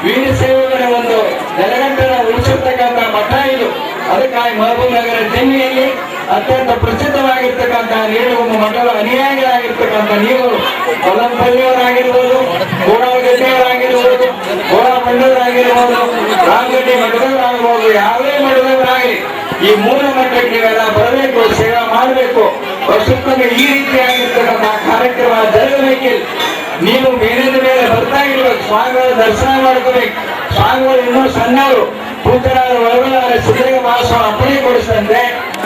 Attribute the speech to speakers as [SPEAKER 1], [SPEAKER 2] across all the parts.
[SPEAKER 1] ವೀರ ಸೇವಕರ ಒಂದು ನೆಲಗಟ್ಟನ್ನು ಉಳಿಸಿರ್ತಕ್ಕಂಥ ಮಠ ಇದು. ಅದಕ್ಕಾಗಿ ಮಹಬೂಬ್ ನಗರ ಜಿಲ್ಲೆಯಲ್ಲಿ ಅತ್ಯಂತ ಪ್ರಸಿದ್ಧವಾಗಿರ್ತಕ್ಕಂಥ ರೇಣುಗುಮ್ಮ ಮಠದ ಅನುಯಾಯಿಗಳಾಗಿರ್ತಕ್ಕಂಥ ನೀವು ಕೊಲ್ಲಂಪಲ್ಲಿಯವರಾಗಿರ್ಬೋದು, ಗೋಡಾವಗಡ್ಡಿಯವರಾಗಿರ್ಬೋದು, ಗೋಡಾಪಂಡವರಾಗಿರ್ಬೋದು, ರಾಮಗಡ್ಡಿ ಮಠದವರಾಗಿರ್ಬೋದು, ಯಾವುದೇ ಮಠದವರಾಗಲಿ ಈ ಮೂಲ ಮಠಕ್ಕೆ ನೀವೆಲ್ಲ ಬರಬೇಕು, ಸೇವೆ ಮಾಡಬೇಕು. ವರ್ಷಕ್ಕೊಮ್ಮೆ ಈ ರೀತಿಯಾಗಿರ್ತಕ್ಕಂಥ ಕಾರ್ಯಕ್ರಮ ಜರುಗಬೇಕಿಲ್ಲ. ನೀವು ಮೇಲಿಂದ ಮೇಲೆ ಬರ್ತಾ ಇರ್ಬೇಕು, ಸ್ವಾಮಿಗಳ ದರ್ಶನ ಮಾಡ್ಕೋಬೇಕು. ಸ್ವಾಮಿಗಳು ಇನ್ನೂ ಸಣ್ಣವರು, ಪೂಜರಾದ ಒಳಗೊಳ್ಳ ಸಿದ್ಧಲಿಂಗ ಮಹಾಸ್ವಾಮಿ ಅಪ್ಪಣೆ ಕೊಡಿಸಿದಂತೆ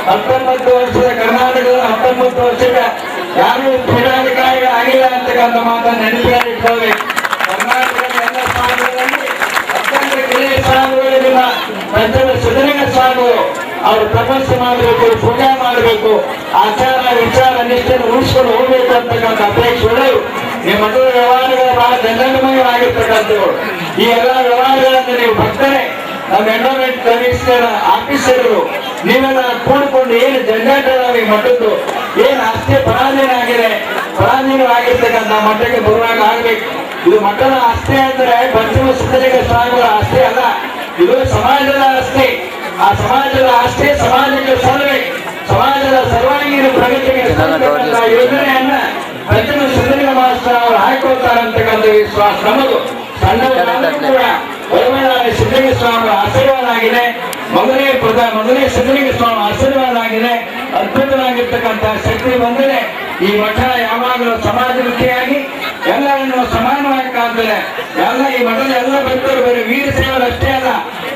[SPEAKER 1] 19 ವರ್ಷದ ಕರ್ನಾಟಕದ 19 ವರ್ಷದ ಯಾರು ಕ್ರೀಡಾಧಿಕಾರಿಗಳಾಗಿಲ್ಲ ಅಂತಕ್ಕಂಥ ಮಾತನ್ನು ನೆನಪಿಟ್ಟುಕೊಳ್ಬೇಕು. ಕರ್ನಾಟಕದ ಎಲ್ಲ ಸ್ವಾಮಿಗಳಲ್ಲಿ ಅತ್ಯಂತ ಕಿರಿಯ ಸ್ವಾಮಿಗಳಿಗಿಲ್ಲ ಪಂಚಮ ಸಿದ್ಧಲಿಂಗ ಸ್ವಾಮಿಗಳು. ಅವರು ತಪಸ್ಸು ಮಾಡಬೇಕು, ಪೂಜೆ ಮಾಡಬೇಕು, ಆಚಾರ ವಿಚಾರ ನಿಷ್ಠೆಯನ್ನು ಉಳಿಸ್ಕೊಂಡು ಹೋಗ್ಬೇಕು ಅಂತಕ್ಕಂಥ ಅಪೇಕ್ಷೆಗಳು ನಿಮ್ಮ ಮಠದ ವ್ಯವಹಾರಗಳು ಬಹಳ ದಂಡಮಯವಾಗಿರ್ತಕ್ಕಂಥವ್ರು. ಈ ಎಲ್ಲ ವ್ಯವಹಾರಗಳನ್ನು ನೀವು ಭಕ್ತರೇ, ನಮ್ಮ ಎಂಡೋಮೆಂಟ್ ಕಮಿಷನರ್ ಆಫೀಸರ್ಗಳು ನೀವೆಲ್ಲ ಕೂಡಿಕೊಂಡು ಏನು ಜಂಜಾಟವಾಗಿ ಮಠದ್ದು ಏನು ಆಸ್ತಿ ಪರಾಧೀನವಾಗಿರ್ತಕ್ಕಂಥ ಮಠಕ್ಕೆ ಬರುವಾಗ ಆಗ್ಬೇಕು. ಇದು ಮಠದ ಆಸ್ತಿ ಅಂದ್ರೆ ಪಂಚಮ ಸಿದ್ಧಲಿಂಗ ಸ್ವಾಮಿಗಳ ಆಸ್ತಿ ಅಲ್ಲ, ಇದು ಸಮಾಜದ ಆಸ್ತಿ. ಆ ಸಮಾಜದ ಆಸ್ತಿ ಸಮಾಜಕ್ಕೆ ಸಲ್ಲಬೇಕು. ಸಮಾಜದ ಸರ್ವಾಂಗೀಣ ಪ್ರಗತಿಗೆ ಯೋಜನೆಯನ್ನ ಪಂಚಮ ಸಿದ್ಧಲಿಂಗ ಮಹಾಸ್ವಾಮಿ ಅವರು ಹಾಕೊಳ್ತಾರೆ ಅಂತಕ್ಕಂಥ ವಿಶ್ವಾಸ ನಮ್ಮದು. ಸಣ್ಣವರಾದರೂ ಕೂಡ ವರಮಳಾದ ಸಿದ್ಧಲಿಂಗ ಸ್ವಾಮಿ ಆಶೀರ್ವಾದ ಆಗಿದೆ. ಮೊದಲನೇ ಸಿದ್ಧಲಿಂಗ ಸ್ವಾಮಿ ಆಶೀರ್ವಾದ ಆಗಿದೆ. ಅದ್ಭುತವಾಗಿರ್ತಕ್ಕಂಥ ಶಕ್ತಿ ಬಂದರೆ ಈ ಮಠ ಯಾವಾಗಲೂ ಸಮಾಜಮುಖಿಯಾಗಿ ಎಲ್ಲರನ್ನು ಸಮಾನವಾಗಿ ಕಾಣ್ತದೆ. ಎಲ್ಲ ಈ ಮಠದ ಎಲ್ಲ ಭಕ್ತರು ಬರೀ ವೀರ ಸೇವರು ಅಷ್ಟೇ ಅಲ್ಲ,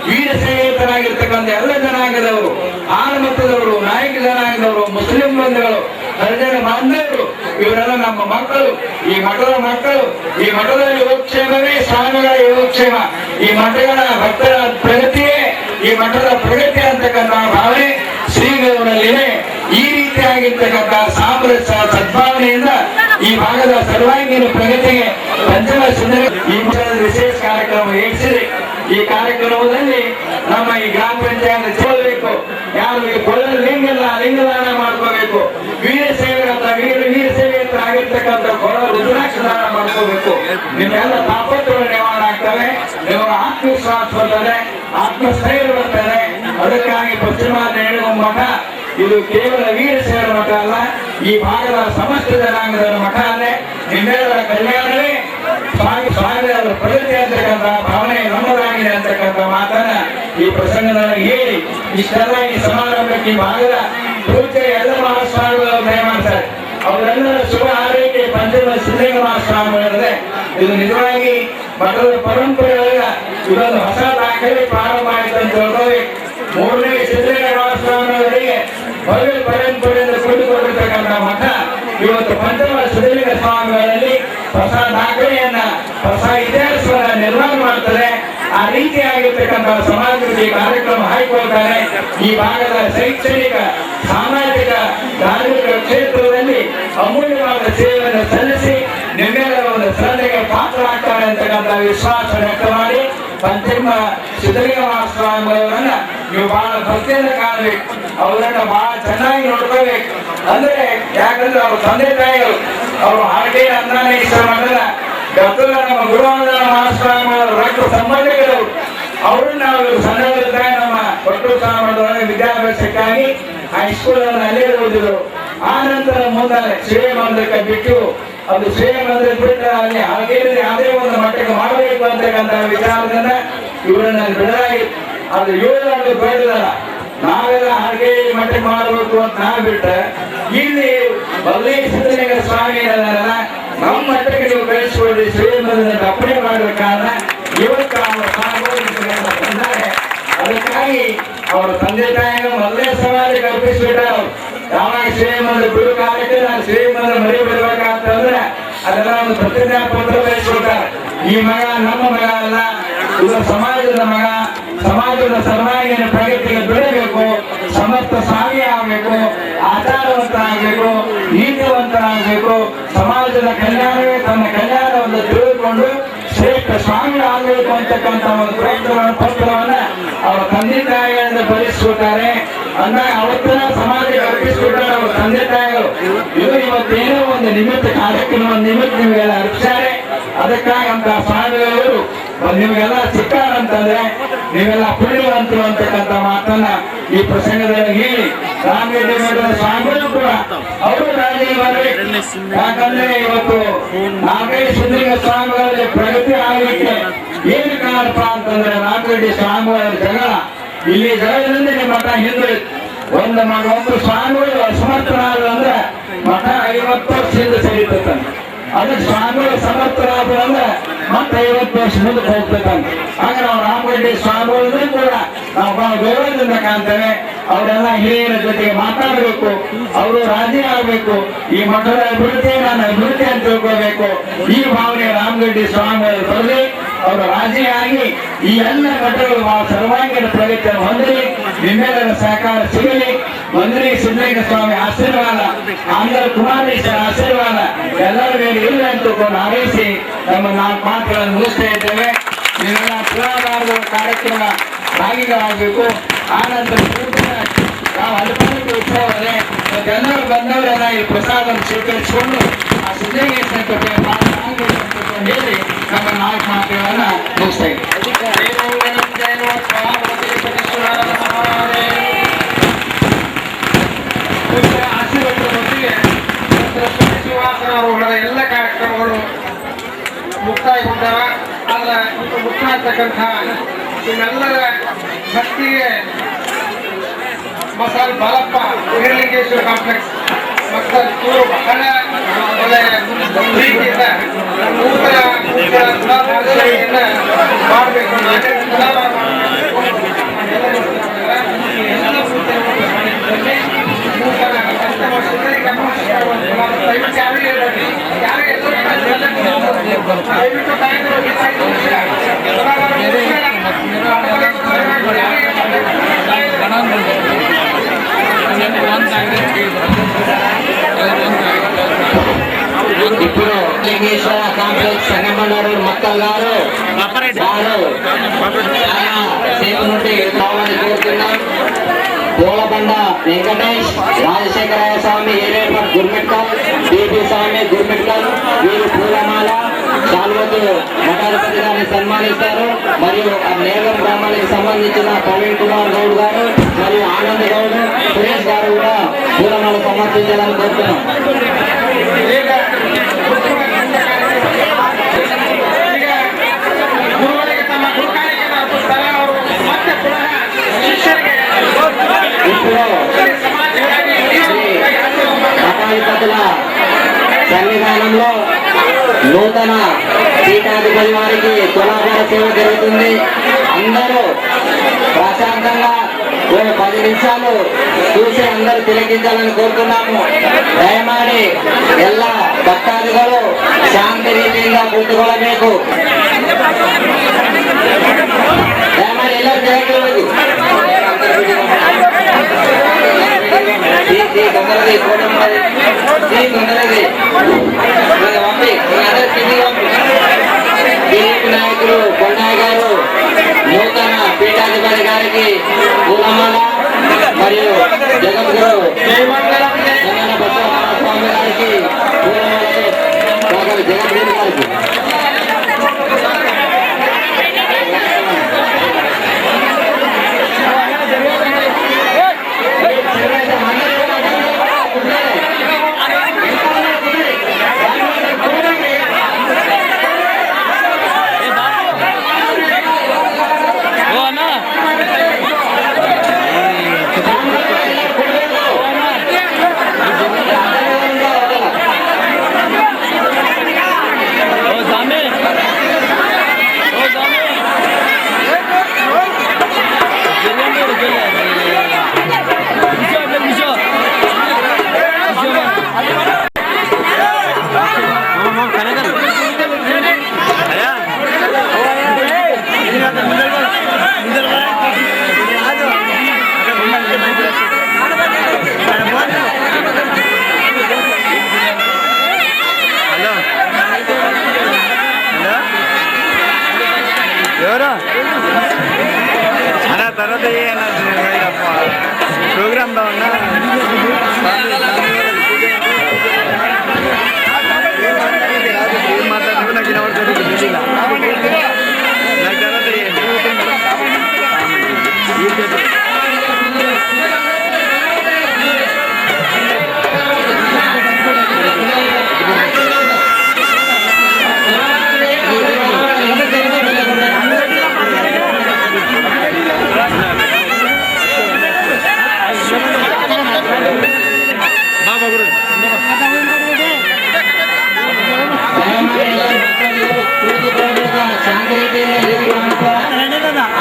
[SPEAKER 1] ವೀರ ಸೇವಿತರಾಗಿರ್ತಕ್ಕಂಥ ಎಲ್ಲ ಜನಾಂಗದವರು, ಆಳಮತದವರು, ನಾಯಕ ಜನಾಂಗದವರು, ಮುಸ್ಲಿಂ ಬಂಧುಗಳು, ಹರಿಜನ ಬಾಂಧವರು, ಇವರೆಲ್ಲ ನಮ್ಮ ಮಕ್ಕಳು, ಈ ಮಠದ ಮಕ್ಕಳು. ಈ ಮಠದ ಯೋಗಕ್ಷೇಮವೇ ಸ್ವಾಮಿಗಳ ಯೋಗಕ್ಷೇಮ. ಈ ಮಠಗಳ ಭಕ್ತರ ಪ್ರಗತಿಯೇ ಈ ಮಠದ ಪ್ರಗತಿ ಅಂತಕ್ಕಂಥ ಭಾವನೆ ಶ್ರೀಗಳಲ್ಲಿದೆ. ಈ ರೀತಿಯಾಗಿರ್ತಕ್ಕಂಥ ಸಾಮರಸ್ಯ ಸದ್ಭಾವನೆಯಿಂದ ಈ ಭಾಗದ ಸರ್ವಾಂಗೀಣ ಪ್ರಗತಿಗೆ ಪಂಚಮ ಸಿದ್ಧಲಿಂಗ ಈ ಮಠದ ವಿಶೇಷ ಕಾರ್ಯಕ್ರಮ ಏರ್ಸಿದೆ. ಈ ಕಾರ್ಯಕ್ರಮದಲ್ಲಿ ನಮ್ಮ ಈ ಗ್ರಾಮ ಪಂಚಾಯತ್ ಚೋಲ್ಬೇಕು, ಯಾರು ಈ ಕೊಳಲು ಲಿಂಗದಾನ ಮಾಡ್ಕೋಬೇಕು. ವೀರ ಸೇವೆಗಳಂತ ವೀರ ಸೇವೆಯಂತ ಆಗಿರ್ತಕ್ಕಂಥ ಕೊಳಲು ರುದ್ರಾಕ್ಷ ದಾನ ಮಾಡ್ಕೋಬೇಕು. ನಿಮ್ಮೆಲ್ಲ ತಾಪತ್ರಗಳು ನಿವಾರಣೆ ಆಗ್ತವೆ, ನಿಮಗೆ ಆತ್ಮವಿಶ್ವಾಸ ಬರ್ತದೆ, ಆತ್ಮಸ್ಥೈರ್ಯ ಬರ್ತದೆ. ಅದಕ್ಕಾಗಿ ಪಶ್ಚಿಮ ರೇಣುಗುಮ್ಮ ಮಠ ಇದು ಕೇವಲ ವೀರ ಸೇವರ ಮಠ ಅಲ್ಲ, ಈ ಭಾಗದ ಸಮಸ್ತ ಜನಾಂಗದ ಮಠ ಅಂದ್ರೆ ನಿಮ್ಮೆಲ್ಲರ ಕಲ್ಯಾಣವೇ ಸ್ವಾಮಿಯವರ ಪ್ರಗತಿ ಅಂತಕ್ಕಂಥ ಭಾವನೆ ನಮ್ಮದಾಗಿದೆ ಅಂತಕ್ಕಂಥ ಮಾತನ್ನ ಈ ಪ್ರಸಂಗದಲ್ಲಿ ಹೇಳಿ ಇಷ್ಟೆಲ್ಲ ಈ ಸಮಾರಂಭಕ್ಕೆ ಈ ಭಾಗದ ಪೂಜ್ಯ ಎಲ್ಲ ಮಹಾಸ್ವಾಮಿಗಳು ದಯಮಾಡ್ತಾರೆ. ಅವರೆಲ್ಲರ ಶುಭ ಆರೈಕೆ ಪಂಚಮ ಸಿದ್ಧಲಿಂಗ ಮಹಾಸ್ವಾಮಿಗಳಿದೆ. ಇದು ನಿಜವಾಗಿ ಮಠದ ಪರಂಪರೆಯೊಳಗ ಇದೊಂದು ಹೊಸ ದಾಖಲೆ ಪ್ರಾರಂಭ ಆಯಿತು ಅಂತ ಹೇಳ್ಬೋದು. 3ನೇ ಸಿದ್ಧಲಿಂಗ ಮಹಾಸ್ವಾಮಿಯವರಿಗೆ ಭವ್ಯ ಪರಂಪರೆಯಿಂದ ಕೂಡಿಕೊಂಡಿರ್ತಕ್ಕಂಥ ಮಠ ಇವತ್ತು ಪಂಚಮ ಸಿದ್ಧಲಿಂಗ ಸ್ವಾಮಿಗಳಲ್ಲಿ ಹೊಸ ದಾಖಲೆಯನ್ನ, ಹೊಸ ಇತಿಹಾಸವನ್ನ ನಿರ್ಮಾಣ ಮಾಡ್ತಾರೆ. ಆ ರೀತಿಯಾಗಿರ್ತಕ್ಕಂಥ ಸಮಾಜಮುಖಿ ಕಾರ್ಯಕ್ರಮ ಹಾಕಿಕೊಳ್ತಾರೆ. ಈ ಭಾಗದ ಶೈಕ್ಷಣಿಕ, ಸಾಮಾಜಿಕ, ಧಾರ್ಮಿಕ ಕ್ಷೇತ್ರದಲ್ಲಿ ಅಮೂಲ್ಯವಾದ ಸೇವೆಯನ್ನು ಸಲ್ಲಿಸಿ ನಿಮ್ಮೆಲ್ಲರ ಒಂದು ಶ್ರದ್ಧೆಗೆ ಪಾತ್ರರಾಗ್ತಾರೆ ಅಂತಕ್ಕಂಥ ವಿಶ್ವಾಸ ವ್ಯಕ್ತ ಮಾಡಿ ಪಂಚಮ ಸಿದ್ಧಲಿಂಗ ಮಹಾಸ್ವಾಮಿಯವರನ್ನ ನೀವು ಬಹಳ ಭಕ್ತಿಯಿಂದ ಕಾಣಬೇಕು, ಅವರನ್ನ ಬಹಳ ಚೆನ್ನಾಗಿ ನೋಡ್ಕೋಬೇಕು. ಅಂದ್ರೆ ಯಾಕಂದ್ರೆ ಅವ್ರ ತಂದೆ ತಾಯಿಗಳು ಅವರು ಹಾಗೆ ಅಂದಾನೇಶ್ವರ ಮಠದ ಡಾಕ್ಟರ್ ನಮ್ಮ ಗುರುವಾದ ಮಹಾಸ್ವಾಮಿಯವರ ರಕ್ತ ಸಂಬಂಧಿಕರವರು. ಅವ್ರನ್ನ ನಾವು ಸಣ್ಣವರಿದ್ದಾಗ ನಮ್ಮ ಕೊಟ್ಟೂರು ಸ್ಥಾನದೊಳಗೆ ವಿದ್ಯಾಭ್ಯಾಸಕ್ಕಾಗಿ ಹೈಸ್ಕೂಲ್ ಅಲ್ಲೇ ಓದಿದ್ರು. ಆ ನಂತರ ಮುಂದೆ ಸೇವೆ ಮಂದಿರಕ್ಕೆ ಬಿಟ್ಟು ಅದು ಸೇವೆ ಮಂದಿರ ಬಿಟ್ಟ ಅಲ್ಲಿ ಹಾಗೆ ಯಾವುದೇ ಒಂದು ಮಟ್ಟಕ್ಕೆ ಮಾಡಬೇಕು ಅಂತಕ್ಕಂಥ ವಿಚಾರದಿಂದ ಇವರನ್ನ ಬಿಡಲಾಗಿತ್ತು. ಅದು ಇವರನ್ನು ಬೇಡದಲ್ಲ, ನಾವೆಲ್ಲ ಹಾಗೆ ಮಟ್ಟಕ್ಕೆ ಮಾಡಬೇಕು ಅಂತ ನಾವು ಬಿಟ್ರೆ ಇಲ್ಲಿ ಮೊದಲೇ ಸಿದ್ಧಲಿಂಗ ಸ್ವಾಮಿ ನಮ್ಮ ಮಟ್ಟಕ್ಕೆ ನೀವು ಬೆಳೆಸಿಕೊಳ್ಳಿ ಸೇವೆ ಮಂದಿರ ಅಪ್ಪಣೆ ಮಾಡುವ ಕಾರಣ ಇವತ್ತು ಅದಕ್ಕಾಗಿ ಅವರ ತಂದೆ ತಾಯಿಗಳು ಮೊದಲೇ ಸಮಾಜ ಕಲ್ಪಿಸಿಬಿಟ್ಟಾರ. ಯಾವಾಗ ಸೇವೆ ಮಂದಿರ ಬಿಡು ಕಾಲಕ್ಕೆ ನಾನು ಸೇವೆ ಮಂದಿರ ಮರಿ ಬಿಡ್ಬೇಕಂತಂದ್ರೆ ಅದೆಲ್ಲ ಒಂದು ಪ್ರತಿಜ್ಞಾ ಪತ್ರ ಬಯಸ್ಕೊಳ್ತಾರೆ. ಈ ಮಗ ನಮ್ಮ ಮಗ ಅಲ್ಲ, ಇದು ಸಮಾಜದ ಮಗ, ಸಮಾಜದ ಸರ್ವಾಂಗೀಣ ಪ್ರಗತಿಗೆ ಬೆಳೆಯಬೇಕು, ಸಮರ್ಥ ಸಾಗಿ ಆಗಬೇಕು, ಆಚಾರವಂತರಾಗಬೇಕು, ನೀತಿವಂತರಾಗಬೇಕು, ಸಮಾಜದ ಕಲ್ಯಾಣವೇ ತನ್ನ ಕಲ್ಯಾಣವನ್ನು ತಿಳಿದುಕೊಂಡು ಶ್ರೇಷ್ಠ ಸ್ವಾಮಿ ಆಗಬೇಕು ಅಂತಕ್ಕಂಥ ಒಂದು ಪತ್ರವನ್ನ ಅವರ ತಂದೆ ತಾಯಿಗಳಿಂದ ಬರೆಸಿಕೊಡ್ತಾರೆ. ಅಂದಾಗ ಅವತ್ತಿನ ಸಮಾಜಕ್ಕೆ ಅರ್ಪಿಸಿಕೊಟ್ಟಾರೆ ಅವರ ತಂದೆ ತಾಯಿಗಳು. ಇದು ಇವತ್ತೇನೋ ಒಂದು ನಿಮಿತ್ತ ಕಾರ್ಯಕ್ರಮ ನಿಮಿತ್ತ ನಿಮಗೆಲ್ಲ ಅರ್ಪಿಸ್ತಾರೆ. ಅದಕ್ಕಾಗಿ ಅಂತ ಸ್ವಾಮಿಗಳು ನಿಮಗೆಲ್ಲ ಸಿಕ್ಕಾರಂತಂದ್ರೆ ನೀವೆಲ್ಲ ಪುಣ್ಯವಂತರು ಅಂತಕ್ಕಂಥ ಮಾತನ್ನ ಈ ಪ್ರಸಂಗದಲ್ಲಿ ಹೇಳಿ ರಾಮರೆಡ್ಡಿ ಮಠದ ಸ್ವಾಮಿಗಳು ಕೂಡ ಅವರು ರಾಜ್ಯ ಬರಬೇಕು. ಯಾಕಂದ್ರೆ ಇವತ್ತು ನಾಗೇಶ್ ಸಿದ್ಧಲಿಂಗ ಸ್ವಾಮಿಗಳಲ್ಲಿ ಪ್ರಗತಿ ಆಗಲಿಕ್ಕೆ ಏನು ಕಾರಣಪ್ಪ ಅಂತಂದ್ರೆ ನಾಗರೆಡ್ಡಿ ಸ್ವಾಮಿಗಳ ಜಗಳ, ಇಲ್ಲಿ ಜಗಳದಿಂದ ಮಠ ಹಿಂದುಳಿತು. ಒಬ್ಬರು ಸ್ವಾಮಿಗಳು ಅಸಮರ್ಥರಾದ್ರು ಅಂದ್ರೆ ಮಠ 50 ವರ್ಷದಿಂದ ಸರಿತಂತೆ. ಅದಕ್ಕೆ ಸ್ವಾಮಿಗಳು ಸಮರ್ಥರಾದ್ರು ಅಂದ್ರೆ ಮತ್ತೆ 50 ವರ್ಷ ಮುಂದಕ್ಕೆ ಹೋಗ್ಬೇಕಂತ. ಆಗ ನಾವು ರಾಮರೆಡ್ಡಿ ಸ್ವಾಮಿಗಳನ್ನೂ ಕೂಡ ನಾವು ಬಹಳ ಗೌರವದಿಂದ ಕಾಣ್ತೇವೆ. ಅವರೆಲ್ಲ ಹಿರಿಯರ ಜೊತೆಗೆ ಮಾತಾಡಬೇಕು, ಅವರು ರಾಜಿ ಆಗಬೇಕು, ಈ ಮಠದ ಅಭಿವೃದ್ಧಿ ನಾನು ಅಭಿವೃದ್ಧಿ ಅಂತ ತಿಳ್ಕೋಬೇಕು. ಈ ಭಾವನೆ ರಾಮರೆಡ್ಡಿ ಸ್ವಾಮಿಗಳು ಬರಲಿ, ಅವರು ರಾಜಿಯಾಗಿ ಈ ಎಲ್ಲ ಮಠಗಳು ಸರ್ವಾಂಗೀಣ ಪ್ರಗತಿಯನ್ನು ಹೊಂದಲಿ, ನಿಮ್ಮೆಲ್ಲರ ಸಹಕಾರ ಸಿಗಲಿ. ಮಂದಿರ ಸಿದ್ಧಲಿಂಗ ಸ್ವಾಮಿ ಆಶೀರ್ವಾದ, ಆಂಧ್ರ ಕುಮಾರೇಶ್ವರ ಆಶೀರ್ವಾದ ಎಲ್ಲರ ಮೇಲೆ ಇಲ್ಲ ಅಂತ ಹಾರೈಸಿ ನಮ್ಮ 4 ಮಾತುಗಳನ್ನು ಮುಗಿಸ್ತಾ ಇದ್ದೇವೆ. ನೀವೆಲ್ಲ ಪುರಾಣದ ಕಾರ್ಯಕ್ರಮ ಭಾಗಿಗಳಾಗಬೇಕು. ಆನಂತರ ನಾವು ಅನುಕೂಲಕ್ಕೆ ಉತ್ಸವದಲ್ಲಿ ಎಲ್ಲರೂ ಬಂದವರೆಲ್ಲ ಈ ಪ್ರಸಾದವನ್ನು ಸ್ವೀಕರಿಸಿಕೊಂಡು ಆ ಸಿದ್ಧಲಿಂಗೇಶ್ವರ ಕೃಪೆಯ ಹೇಳಿ ನಮ್ಮ 4 ಮಾತುಗಳನ್ನ ಮುಗಿಸ್ತಾ ಇದ್ದೇವೆ.
[SPEAKER 2] ಆಶೀರ್ವಾದದೊಂದಿಗೆ ಶ್ರೀನಿವಾಸನವರುಗಳ ಎಲ್ಲ ಕಾರ್ಯಕ್ರಮಗಳು ಮುಕ್ತಾಯಗೊಂಡವ. ಆದ್ರೆ ಇದು ಮುಖ್ಯ ಅಂತಕ್ಕಂಥ ನಿಮ್ಮೆಲ್ಲರ ಭಕ್ತಿಗೆ ಮಸಾಲ್ ಬಾಲಪ್ಪ ಹಿರಲಿಂಗೇಶ್ವರ ಕಾಂಪ್ಲೆಕ್ಸ್ ಮತ್ತು ಇವರು ಬಹಳ ಒಳ್ಳೆಯ ಪ್ರೀತಿಯಿಂದ ನೂತನ ತುಲಾಭಾಷೆಯನ್ನ ಮಾಡಬೇಕು,
[SPEAKER 3] ఇప్పుడు లింగేశ్వర కాంప్లెక్స్ సంగమన్నూరు మక్కల్ గారు చాలా సేపు నుండి కావాలని కోరుతున్నాం. పూలబండ వెంకటేష్, రాజశేఖరయ్య స్వామి ఏరేపట్ గుర్మిట్కల్, డిపి స్వామి గుర్మిట్కల్, వీరు పూలమాల శాల్వతో మఠాధిపతి గారిని సన్మానిస్తారు. మరియు ఆ నేలం గ్రామానికి సంబంధించిన ప్రవీణ్ కుమార్ గౌడ్ గారు మరియు ఆనంద్ గౌడ్, సురేష్ గారు కూడా పూలమాల సమర్పించాలని కోరుతున్నాం. మఠాధిపతుల సన్నిధానంలో నూతన పీఠాధిపతి వారికి తులాభార సేవ జరుగుతుంది. అందరూ ప్రశాంతంగా 10 నిమిషాలు చూసి అందరూ తిలకించాలని కోరుతున్నాము. దయಮಾಡಿ ಎಲ್ಲ ಭಕ್ತಾದಿಗಳು ಶಾಂತಿ ರೀತಿಯಿಂದ ಕುಳಿತುಕೊಳ್ಳಬೇಕು. ದಯಮಾಡಿ ಎಲ್ಲರೂ ತಿಲಕಿಸಬೇಕು. తొందరది టీడీపీ నాయకులు కొండయ్య గారు నూతన పీఠాధిపతి గారికి పూలమాల మరియు జగద్గురు స్వామి గారికి పూలమాల జగద్గురు గారికి
[SPEAKER 2] తర్వాత ప్రోగ్రామ్ లో ఉన్నా మాట్లాడుతూ నాకు వినబడుతుంది.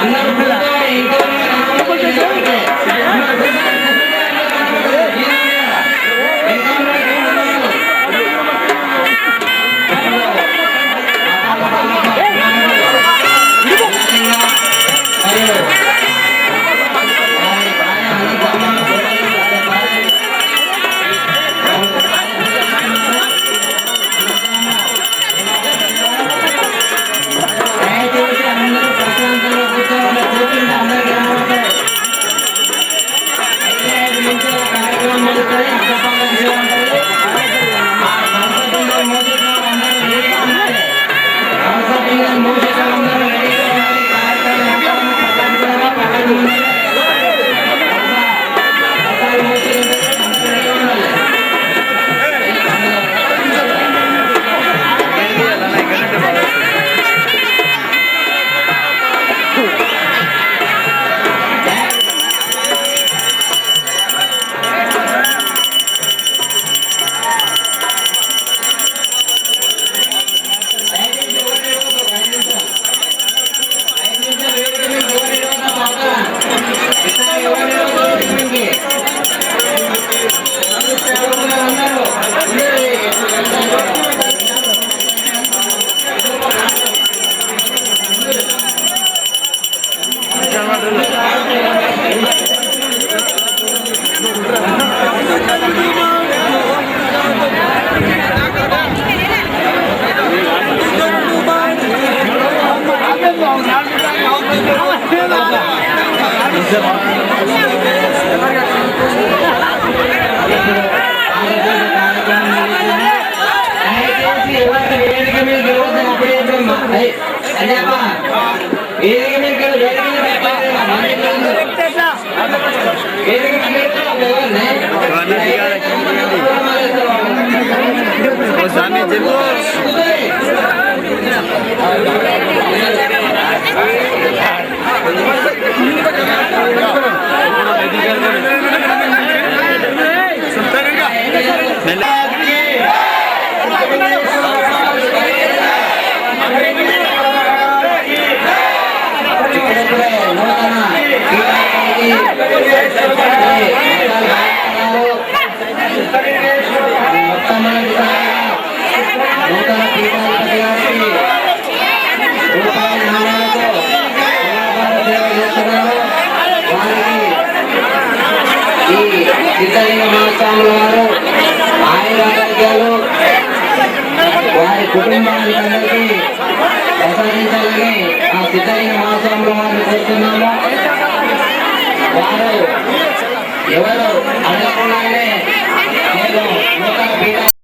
[SPEAKER 3] అందరూ కూర్చోవాలి. సిద్ధలింగ మహాస్వాముల వారు ఆయురారోగ్యాలు వారి కుటుంబానికి అందరికీ ప్రసాదించాలని ఆ సిద్ధలింగ మహాస్వాముల వారిని కోరుతున్నాము. వారు ఎవరు అడగకుండానే నేను నూతన పీఠ